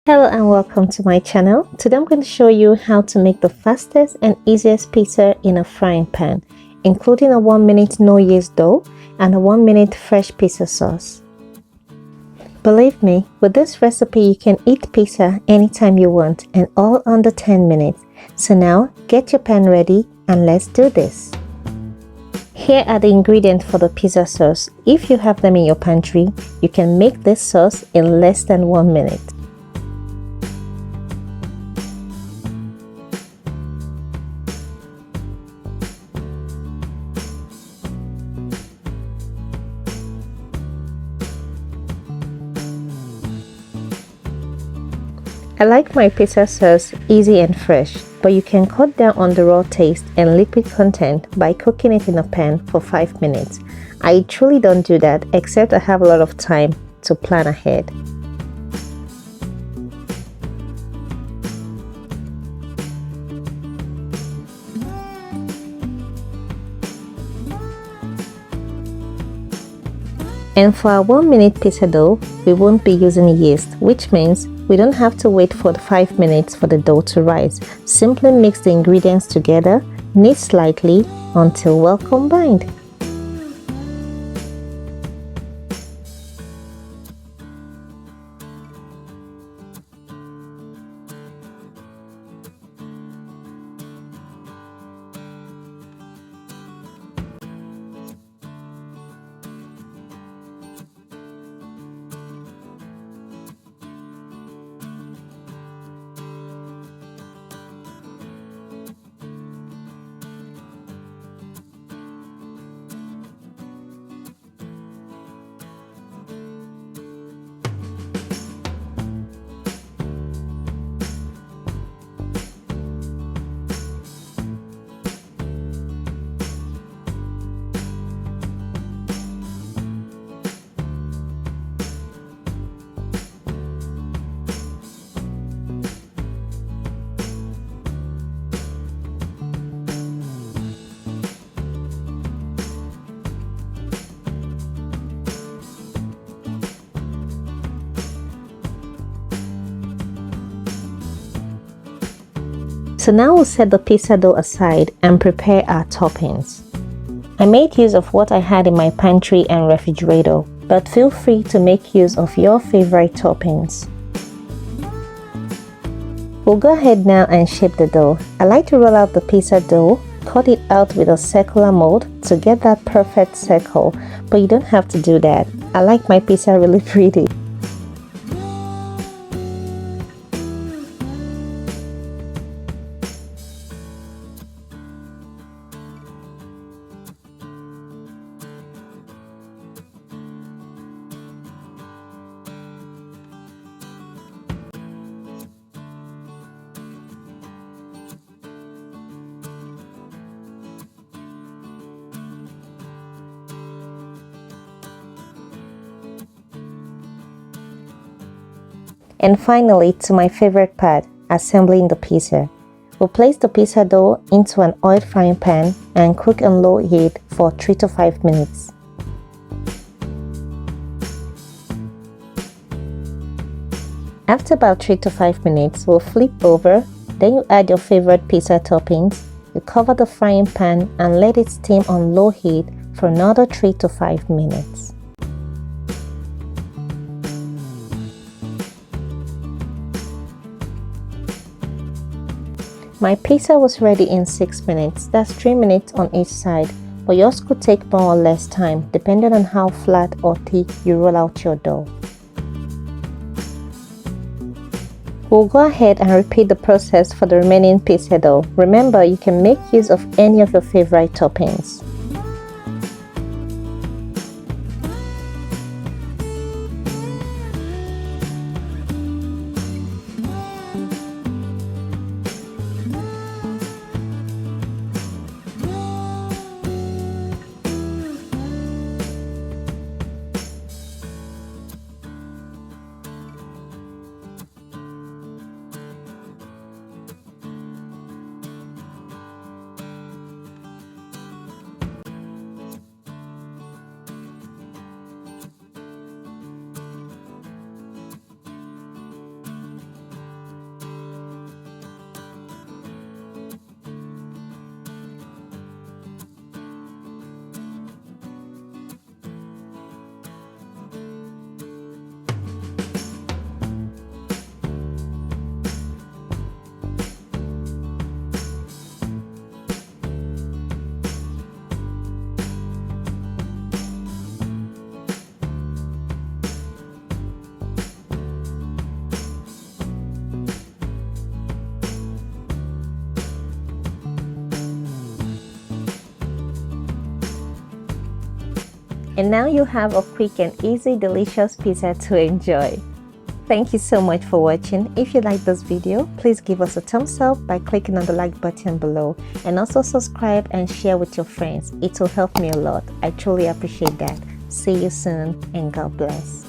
Hello and welcome to my channel. Today I'm going to show you how to make the fastest and easiest pizza in a frying pan, including a 1-minute no yeast dough and a 1-minute fresh pizza sauce. Believe me, with this recipe you can eat pizza anytime you want and all under 10 minutes. So now get your pan ready and let's do this. Here are the ingredients for the pizza sauce. If you have them in your pantry, you can make this sauce in less than 1 minute. I like my pizza sauce easy and fresh, but you can cut down on the raw taste and liquid content by cooking it in a pan for 5 minutes. I truly don't do that except I have a lot of time to plan ahead. And for our 1-minute pizza dough, we won't be using yeast, which means we don't have to wait for the 5 minutes for the dough to rise. Simply mix the ingredients together, knead slightly until well combined. So now we'll set the pizza dough aside and prepare our toppings. I made use of what I had in my pantry and refrigerator, but feel free to make use of your favorite toppings. We'll go ahead now and shape the dough. I like to roll out the pizza dough, cut it out with a circular mold to get that perfect circle, but you don't have to do that. I like my pizza really pretty. And finally, to my favorite part, assembling the pizza. We'll place the pizza dough into an oil frying pan and cook on low heat for 3 to 5 minutes. After about 3 to 5 minutes, we'll flip over, then you add your favorite pizza toppings. You cover the frying pan and let it steam on low heat for another 3 to 5 minutes. My pizza was ready in 6 minutes, that's 3 minutes on each side, but yours could take more or less time depending on how flat or thick you roll out your dough. We'll go ahead and repeat the process for the remaining pizza dough. Remember, you can make use of any of your favorite toppings. And now you have a quick and easy delicious pizza to enjoy. Thank you so much for watching. If you like this video, please give us a thumbs up by clicking on the like button below, and also subscribe and share with your friends. It will help me a lot. I truly appreciate that. See you soon and God bless.